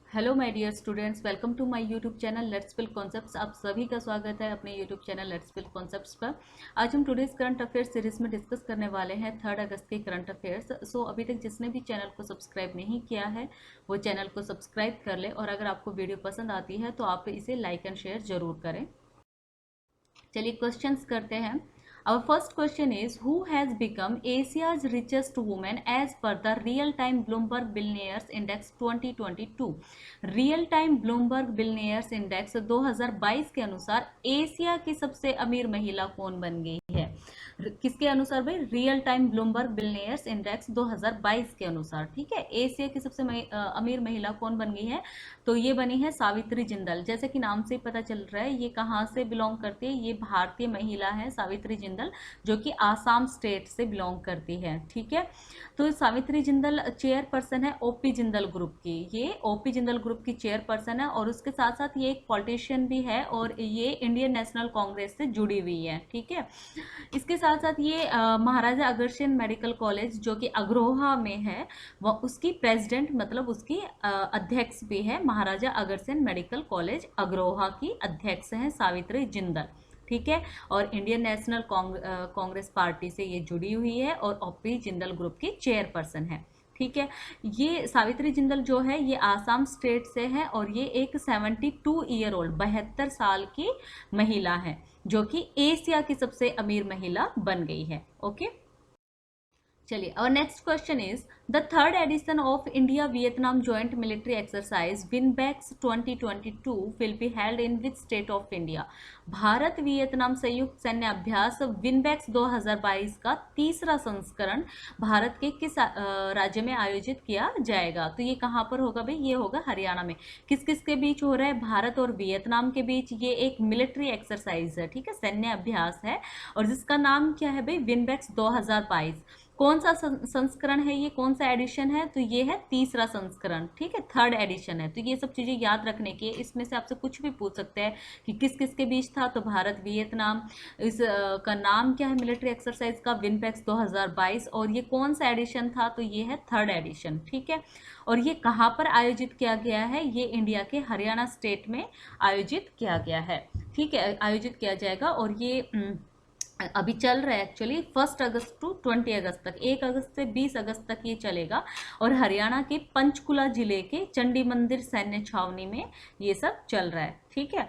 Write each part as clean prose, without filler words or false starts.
Hello my dear students, welcome to my YouTube channel let's build concepts. आप सभी का स्वागत है अपने YouTube channel let's build concepts पर। आज हम टुडेस करंट अफेयर्स सीरीज में डिस्कस करने वाले हैं 3 अगस्त के करंट अफेयर्स। सो अभी तक जिसने भी चैनल को सब्सक्राइब नहीं किया है वो चैनल को सब्सक्राइब कर ले, और अगर आपको वीडियो पसंद आती है तो आप इसे लाइक एंड शेयर जरूर करें। चलिए क्वेश्चंस करते हैं। Our first question is, who has become Asia's richest woman as per the real-time Bloomberg Billionaires Index 2022? Real-time Bloomberg Billionaires Index 2022 के अनुसार एशिया की सबसे अमीर महिला कौन बन गई है? किसके अनुसार भाई? Real time Bloomberg billionaires index 2022 के अनुसार। ठीक है, एशिया की सबसे अमीर महिला कौन बन गई है? तो ये बनी है सावित्री जिंदल। जैसे कि नाम से ही पता चल रहा है ये कहाँ से बिलोंग करती है। ये भारतीय महिला है सावित्री जिंदल, जो कि आसाम स्टेट से बिलोंग करती है। ठीक है, तो सावित्री जिंदल चेयरपर्सन है ओपी जिंदल ग्रुप की। ये ओपी जिंदल ग्रुप की चेयरपर्सन है, और उसके साथ साथ ये एक पॉलिटिशियन भी है, और ये इंडियन नेशनल कांग्रेस से जुड़ी हुई है। ठीक है, इसके साथ साथ ये महाराजा अग्रसेन मेडिकल कॉलेज जो कि अग्रोहा में है, वह उसकी प्रेसिडेंट मतलब उसकी अध्यक्ष भी है। महाराजा अग्रसेन मेडिकल कॉलेज अग्रोहा की अध्यक्ष हैं सावित्री जिंदल। ठीक है, और इंडियन नेशनल कांग्रेस पार्टी से ये जुड़ी हुई है, और ओपी जिंदल ग्रुप की चेयरपर्सन है। ठीक है, ये सावित्री जिंदल जो है ये आसाम स्टेट से है, और ये एक 72 ईयर ओल्ड 72 साल की महिला है, जो कि एशिया की सबसे अमीर महिला बन गई है। ओके, चलिए, और next question is, the third edition of India Vietnam joint military exercise VINBAX 2022 will be held in which state of India? Bharat Vietnam संयुक्त सैन्य अभ्यास विनबैक्स 2022 का तीसरा संस्करण भारत के किस राज्य में आयोजित किया जाएगा? तो ये कहाँ पर होगा भाई? ये होगा हरियाणा में। किस किस के बीच हो रहा है? भारत और वियतनाम के बीच ये एक मिलिट्री एक्सरसाइज है। ठीक है, सैन्य अभ्यास है, और जिसका नाम क्या है भाई? विनबैक्स 2022। कौन सा संस्करण है ये? कौन सा एडिशन है? तो ये है तीसरा संस्करण। ठीक है, थर्ड एडिशन है। तो ये सब चीजें याद रखने की है। इसमें से आपसे कुछ भी पूछ सकते हैं कि किस किस के बीच था, तो भारत वियतनाम। इस का नाम क्या है मिलिट्री एक्सरसाइज का? विनपेक्स 2022। और ये कौन सा एडिशन था? तो ये है थर्ड एडिशन। ठीक है, और ये कहाँ पर आयोजित किया गया है? ये इंडिया के हरियाणा स्टेट में आयोजित किया गया है। ठीक है, आयोजित किया जाएगा, और ये अभी चल रहा है एक्चुअली 1 अगस्त टू 20 अगस्त तक, 1 अगस्त से 20 अगस्त तक ये चलेगा, और हरियाणा के पंचकुला जिले के चंडी मंदिर सैन्य छावनी में ये सब चल रहा है। ठीक है,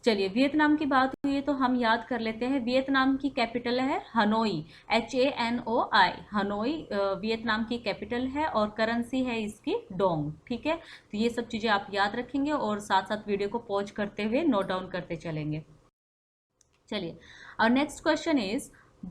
चलिए, वियतनाम की बात हुई है तो हम याद कर लेते हैं। वियतनाम की कैपिटल है हनोई, HANOI। हनोई वियतनाम की कैपिटल है, और करेंसी है इसकी डोंग। ठीक है, तो ये सब चीज़ें आप याद रखेंगे, और साथ साथ वीडियो को पॉज करते हुए नोट डाउन करते चलेंगे। चलिए, our next question is,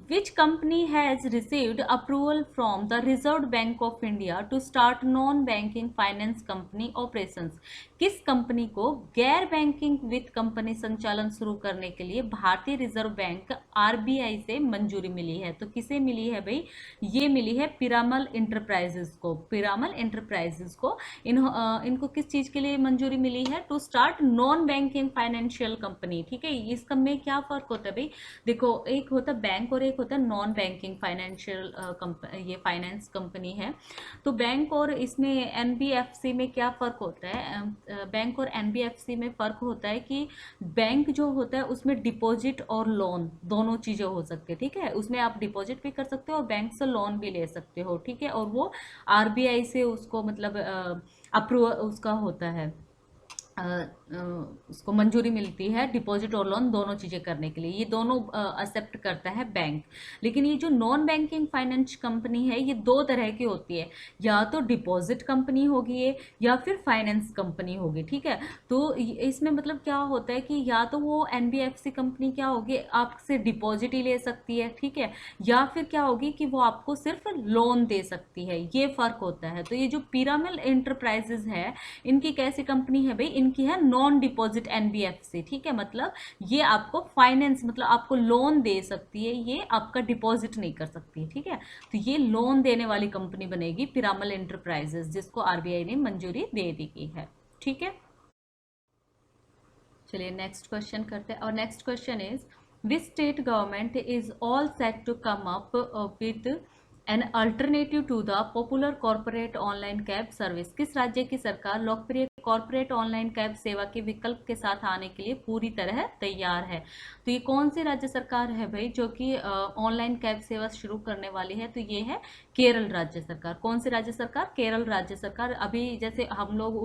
which company has received approval from the Reserve Bank of India to start non-banking finance company operations? किस कंपनी को गैर बैंकिंग वित्त कंपनी संचालन शुरू करने के लिए भारतीय रिजर्व बैंक RBI से मंजूरी मिली है? तो किसे मिली है भाई? ये मिली है पिरामल इंटरप्राइजेस को। पिरामल इंटरप्राइजेस को इनको किस चीज के लिए मंजूरी मिली है? To start non banking financial company. ठीक है, इसका में क्या फर्क होता है भाई? देखो, एक होता है बैंक और एक होता है नॉन बैंकिंग फाइनेंशियल ये फाइनेंस कंपनी है। तो बैंक और इसमें NBFC में क्या फर्क होता है? बैंक और NBFC में फर्क होता है कि बैंक जो होता है उसमें डिपॉजिट और लोन दोनों चीजें हो सकती है। ठीक है, उसमें आप डिपॉजिट भी कर सकते हो और बैंक से लोन भी ले सकते हो। ठीक है, और वो RBI से उसको मतलब अप्रूव उसका होता है, उसको मंजूरी मिलती है डिपॉजिट और लोन दोनों चीजें करने के लिए। ये दोनों एक्सेप्ट करता है बैंक। लेकिन ये जो नॉन बैंकिंग फाइनेंस कंपनी है ये दो तरह की होती है, या तो डिपॉजिट कंपनी होगी ये, या फिर फाइनेंस कंपनी होगी। ठीक है, तो इसमें मतलब क्या होता है कि या तो वो NBFC कंपनी क्या होगी, आपसे डिपॉजिट ही ले सकती है। ठीक है, या फिर क्या होगी कि वो आपको सिर्फ लोन दे सकती है। ये फर्क होता है। तो ये जो पिरामिल इंटरप्राइजेज है, इनकी कैसी कंपनी है भाई? इनकी है नॉन डिपॉजिट NBFC। ठीक है, मतलब ये आपको फाइनेंस मतलब आपको लोन दे सकती है, ये आपका डिपॉजिट नहीं कर सकती है। ठीक है, तो ये लोन देने वाली कंपनी बनेगी पिरामल इंटरप्राइजेस, जिसको RBI ने मंजूरी दे दी है। ठीक है, चलिए नेक्स्ट क्वेश्चन करते हैं। और next question is, which state government is all set to come up with an alternative to the popular corporate online cab service? किस राज्य की सरकार लोकप्रिय कॉर्पोरेट ऑनलाइन कैब सेवा के विकल्प के साथ आने के लिए पूरी तरह तैयार है। तो ये कौन सी राज्य सरकार है भाई जो कि ऑनलाइन कैब सेवा शुरू करने वाली है? तो ये है केरल राज्य सरकार। कौन सी राज्य सरकार? केरल राज्य सरकार। अभी जैसे हम लोग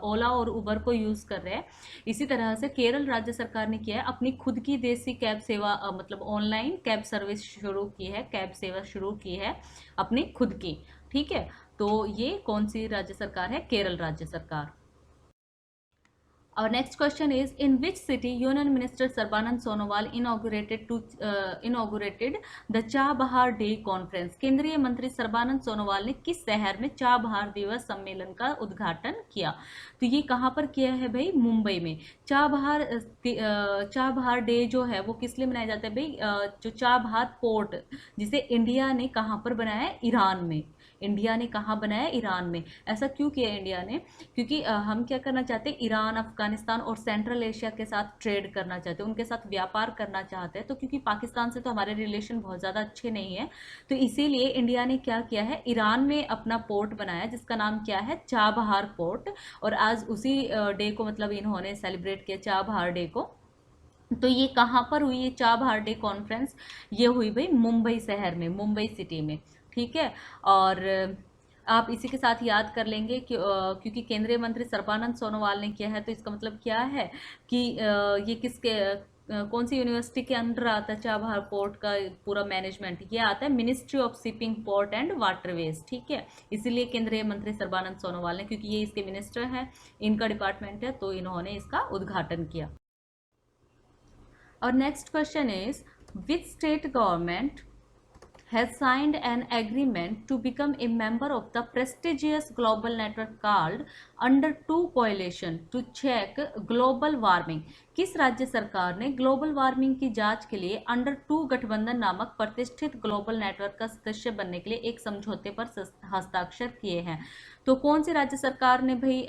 ओला और उबर को यूज कर रहे हैं, इसी तरह से केरल राज्य सरकार ने किया है, अपनी खुद की देसी कैब सेवा मतलब ऑनलाइन कैब सर्विस शुरू की है, कैब सेवा शुरू की है अपनी खुद की। ठीक है, तो ये कौन सी राज्य सरकार है? केरल राज्य सरकार। Our next question is, in which city Union Minister Sarbanand Sonowal inaugurated the Chabahar Day Conference? केंद्रीय मंत्री सरबानंद सोनोवाल ने किस शहर में चाबहार दिवस सम्मेलन का उद्घाटन किया? तो ये कहाँ पर किया है भाई? मुंबई में। चाबहार डे जो है वो किस लिए मनाया जाता है भाई? जो चाबहार पोर्ट जिसे इंडिया ने कहाँ पर बनाया है? ईरान में। इंडिया ने कहाँ बनाया? ईरान में। ऐसा क्यों किया इंडिया ने? क्योंकि हम क्या करना चाहते हैं? ईरान, अफगानिस्तान और सेंट्रल एशिया के साथ ट्रेड करना चाहते हैं, उनके साथ व्यापार करना चाहते हैं। तो क्योंकि पाकिस्तान से तो हमारे रिलेशन बहुत ज़्यादा अच्छे नहीं है, तो इसीलिए इंडिया ने क्या किया है? ईरान में अपना पोर्ट बनाया जिसका नाम क्या है? Chabahar port. और आज उसी डे को मतलब इन्होंने सेलिब्रेट किया, चाबहार डे को। तो ये कहाँ पर हुई ये चाबहार डे कॉन्फ्रेंस? ये हुई भाई मुंबई शहर में, मुंबई सिटी में। ठीक है, और आप इसी के साथ याद कर लेंगे कि क्योंकि केंद्रीय मंत्री सर्बानंद सोनोवाल ने किया है, तो इसका मतलब क्या है कि ये किसके कौन सी यूनिवर्सिटी के अंडर आता है चाबहार पोर्ट का पूरा मैनेजमेंट? ये आता है ministry of shipping, port and waterways. ठीक है, इसीलिए केंद्रीय मंत्री सर्बानंद सोनोवाल ने, क्योंकि ये इसके मिनिस्टर हैं, इनका डिपार्टमेंट है, तो इन्होंने इसका उद्घाटन किया। और next question is, which state government has signed an agreement to become a member of the prestigious global network called Under 2 Coalition to check global warming? किस राज्य सरकार ने ग्लोबल वार्मिंग की जांच के लिए अंडर 2 गठबंधन नामक प्रतिष्ठित ग्लोबल नेटवर्क का सदस्य बनने के लिए एक समझौते पर हस्ताक्षर किए हैं? तो कौन सी राज्य सरकार ने भाई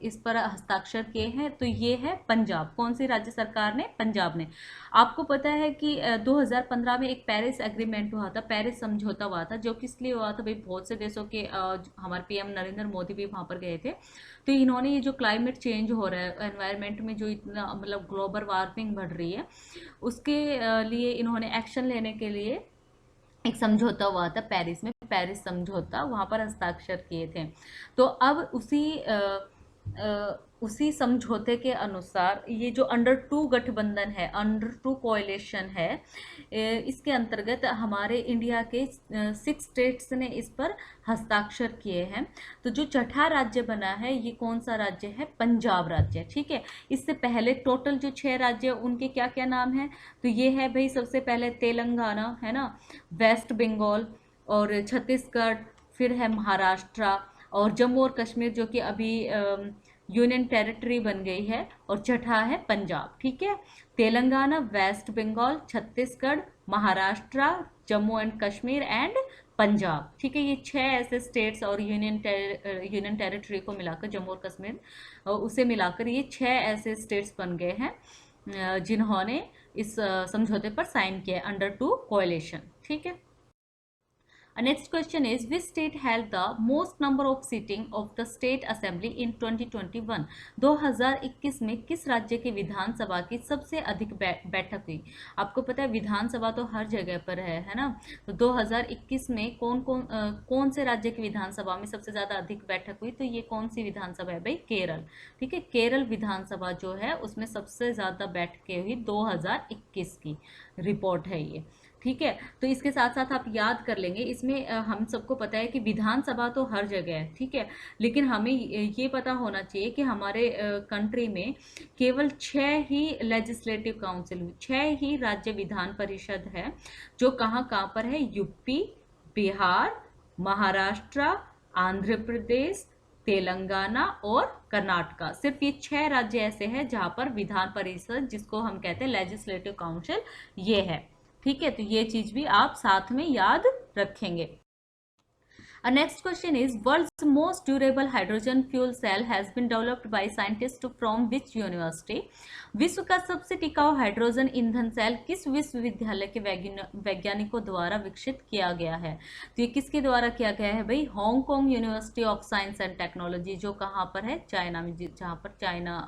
इस पर हस्ताक्षर किए हैं? तो ये है पंजाब। कौन सी राज्य सरकार ने? पंजाब ने। आपको पता है कि 2015 में एक पेरिस एग्रीमेंट हुआ था, पेरिस समझौता हुआ था, जो किस लिए हुआ था भाई? बहुत से देशों के हमारे पीएम नरेंद्र मोदी भी वहां पर गए थे। तो इन्होंने ये जो क्लाइमेट चेंज हो रहा है, एनवायरनमेंट में जो इतना मतलब ग्लोबल वार्मिंग बढ़ रही है, उसके लिए इन्होंने एक्शन लेने के लिए एक समझौता हुआ था पेरिस में, पेरिस समझौता, वहां पर हस्ताक्षर किए थे। तो अब उसी समझौते के अनुसार ये जो अंडर 2 गठबंधन है, अंडर 2 कोalition है, इसके अंतर्गत हमारे इंडिया के 6 स्टेट्स ने इस पर हस्ताक्षर किए हैं। तो जो छठा राज्य बना है, ये कौन सा राज्य है? पंजाब राज्य। ठीक है, इससे पहले टोटल जो 6 राज्य, उनके क्या क्या नाम है? तो ये है भाई, सबसे पहले तेलंगाना है ना, वेस्ट बंगाल और छत्तीसगढ़, फिर है महाराष्ट्र और जम्मू और कश्मीर जो कि अभी यूनियन टेरिटरी बन गई है, और छठा है पंजाब। ठीक है, Telangana, West Bengal, Chhattisgarh, Maharashtra, Jammu and Kashmir and Punjab. ठीक है, ये 6 ऐसे स्टेट्स और यूनियन टेरिटरी को मिलाकर, जम्मू और कश्मीर उसे मिलाकर ये 6 ऐसे स्टेट्स बन गए हैं जिन्होंने इस समझौते पर साइन किया अंडर 2 कोalition। ठीक है, next question is, which state had the most number of seating of the state assembly in 2021? 2021 में किस राज्य की विधानसभा की सबसे अधिक बैठक हुई? आपको पता है विधानसभा तो हर जगह पर है ना? तो 2021 में कौन से राज्य की विधानसभा में सबसे ज्यादा अधिक बैठक हुई? तो ये कौन सी विधानसभा है भाई? केरल। ठीक है, केरल विधानसभा जो है उसमें सबसे ज्यादा बैठकें हुई 2021 की रिपोर्ट है ये। ठीक है, तो इसके साथ साथ आप याद कर लेंगे, इसमें हम सबको पता है कि विधानसभा तो हर जगह है। ठीक है, लेकिन हमें ये पता होना चाहिए कि हमारे कंट्री में केवल 6 ही लेजिस्लेटिव काउंसिल, 6 ही राज्य विधान परिषद है, जो कहाँ कहाँ पर है? यूपी, बिहार, महाराष्ट्र, आंध्र प्रदेश, तेलंगाना और कर्नाटका। सिर्फ ये 6 राज्य ऐसे हैं जहां पर विधान परिषद, जिसको हम कहते हैं लेजिस्लेटिव काउंसिल, ये है। ठीक है, तो ये चीज भी आप साथ में याद रखेंगे। Next question is, world's most durable hydrogen fuel cell has been developed by scientists from which university? विश्व का सबसे टिकाऊ हाइड्रोजन ईंधन सेल किस विश्वविद्यालय के वैज्ञानिकों द्वारा विकसित किया गया है? तो ये किसके द्वारा किया गया है भाई? Hong Kong university of science and technology, जो कहाँ पर है? चाइना में, जहाँ पर चाइना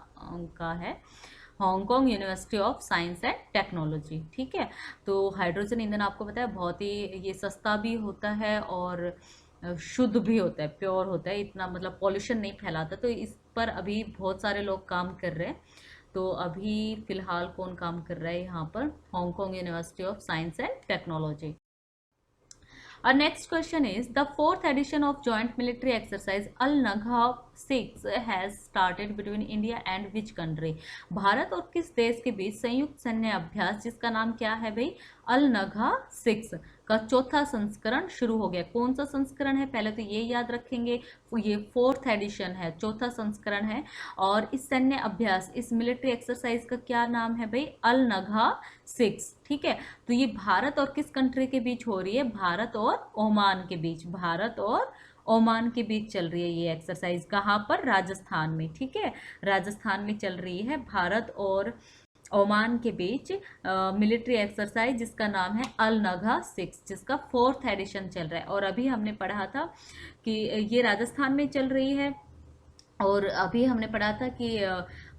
का है, Hong Kong university of science and technology. ठीक है, तो हाइड्रोजन ईंधन आपको पता है बहुत ही ये सस्ता भी होता है और शुद्ध भी होता है, प्योर होता है, इतना मतलब पॉल्यूशन नहीं फैलाता। तो इस पर अभी बहुत सारे लोग काम कर रहे हैं। तो अभी फिलहाल कौन काम कर रहा है यहाँ पर? Hong Kong university of science and technology. Our next question is, the fourth edition of joint military exercise Al-Nagha 6 has started between India and which country? Bharat और किस देश के बीच संयुक्त सैन्य अभ्यास जिसका नाम क्या है भाई? अल-नगा 6 का चौथा संस्करण शुरू हो गया। कौन सा संस्करण है? पहले तो ये याद रखेंगे, ये फोर्थ एडिशन है, चौथा संस्करण है। और इस सैन्य अभ्यास, इस मिलिट्री एक्सरसाइज का क्या नाम है भाई? अल-नगा 6। ठीक है, तो ये भारत और किस कंट्री के बीच हो रही है? भारत और ओमान के बीच, भारत और ओमान के बीच चल रही है ये एक्सरसाइज। कहाँ पर? राजस्थान में। ठीक है, राजस्थान में चल रही है भारत और ओमान के बीच मिलिट्री एक्सरसाइज जिसका नाम है अल-नगा 6, जिसका फोर्थ एडिशन चल रहा है। और अभी हमने पढ़ा था कि ये राजस्थान में चल रही है, और अभी हमने पढ़ा था कि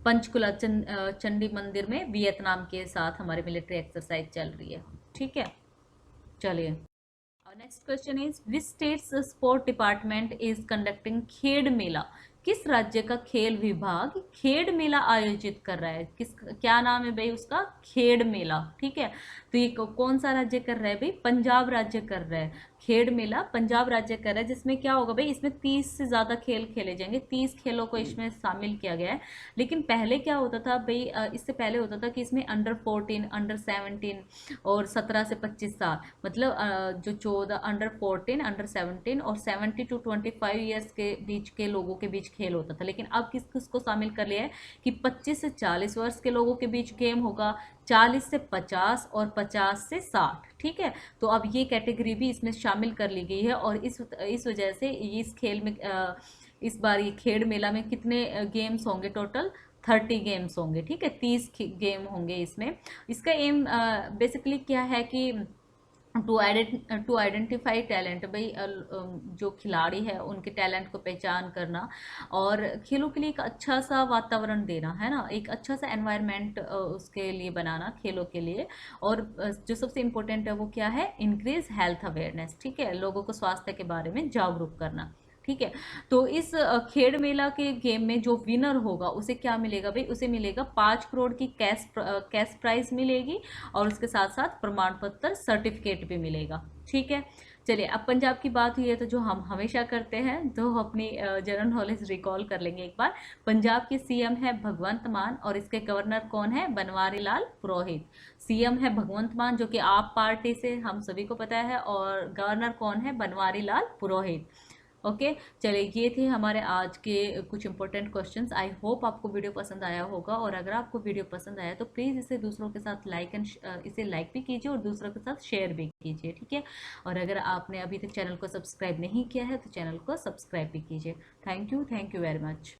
पंचकुला चंडी मंदिर में वियतनाम के साथ हमारी मिलिट्री एक्सरसाइज चल रही है। ठीक है, चलिए। Next question is, which states sport department is conducting Khed Mela? किस राज्य का खेल विभाग खेड मेला आयोजित कर रहा है? क्या नाम है भाई उसका? खेड मेला। ठीक है, तो ये कौन सा राज्य कर रहा है भाई? पंजाब राज्य कर रहा है। खेड मेला पंजाब राज्य कर रहा है, जिसमें क्या होगा भाई? इसमें 30 से ज़्यादा खेल खेले जाएंगे, 30 खेलों को इसमें शामिल किया गया है। लेकिन पहले क्या होता था भाई? इससे पहले होता था कि इसमें अंडर 14, अंडर 17 और 17 से 25 साल, मतलब जो 14, अंडर 14, अंडर 17 और 70 टू 25 ईयर्स के बीच के लोगों के बीच खेल होता था। लेकिन अब किस किसको शामिल कर लिया है कि 25 से 40 वर्ष के लोगों के बीच गेम होगा, 40 से 50 और 50 से 60। ठीक है, तो अब ये कैटेगरी भी इसमें शामिल कर ली गई है। और इस वजह से इस खेल में इस बार ये खेल मेला में कितने गेम्स होंगे? टोटल 30 गेम्स होंगे। ठीक है, 30 गेम होंगे इसमें। इसका एम बेसिकली क्या है कि टू आइडेंटिफाई टैलेंट, भाई जो खिलाड़ी है उनके टैलेंट को पहचान करना और खेलों के लिए एक अच्छा सा वातावरण देना, है ना, एक अच्छा सा एनवायरनमेंट उसके लिए बनाना खेलों के लिए। और जो सबसे इम्पोर्टेंट है वो क्या है? Increase health awareness. ठीक है, लोगों को स्वास्थ्य के बारे में जागरूक करना। ठीक है, तो इस खेड मेला के गेम में जो विनर होगा उसे क्या मिलेगा भाई? उसे मिलेगा 5 करोड़ की कैश प्राइज मिलेगी, और उसके साथ साथ प्रमाण पत्र, सर्टिफिकेट भी मिलेगा। ठीक है, चलिए अब पंजाब की बात हुई है तो जो हम हमेशा करते हैं, तो अपनी जनरल नॉलेज रिकॉल कर लेंगे एक बार। पंजाब के सीएम है भगवंत मान, और इसके गवर्नर कौन है? बनवारी लाल पुरोहित। सीएम है भगवंत मान, जो कि आप पार्टी से हम सभी को पता है, और गवर्नर कौन है? बनवारी लाल पुरोहित। ओके, चलिए ये थे हमारे आज के कुछ इंपॉर्टेंट क्वेश्चंस। आई होप आपको वीडियो पसंद आया होगा, और अगर आपको वीडियो पसंद आया तो प्लीज़ इसे दूसरों के साथ इसे लाइक भी कीजिए और दूसरों के साथ शेयर भी कीजिए। ठीक है, और अगर आपने अभी तक चैनल को सब्सक्राइब नहीं किया है तो चैनल को सब्सक्राइब भी कीजिए। Thank you very much.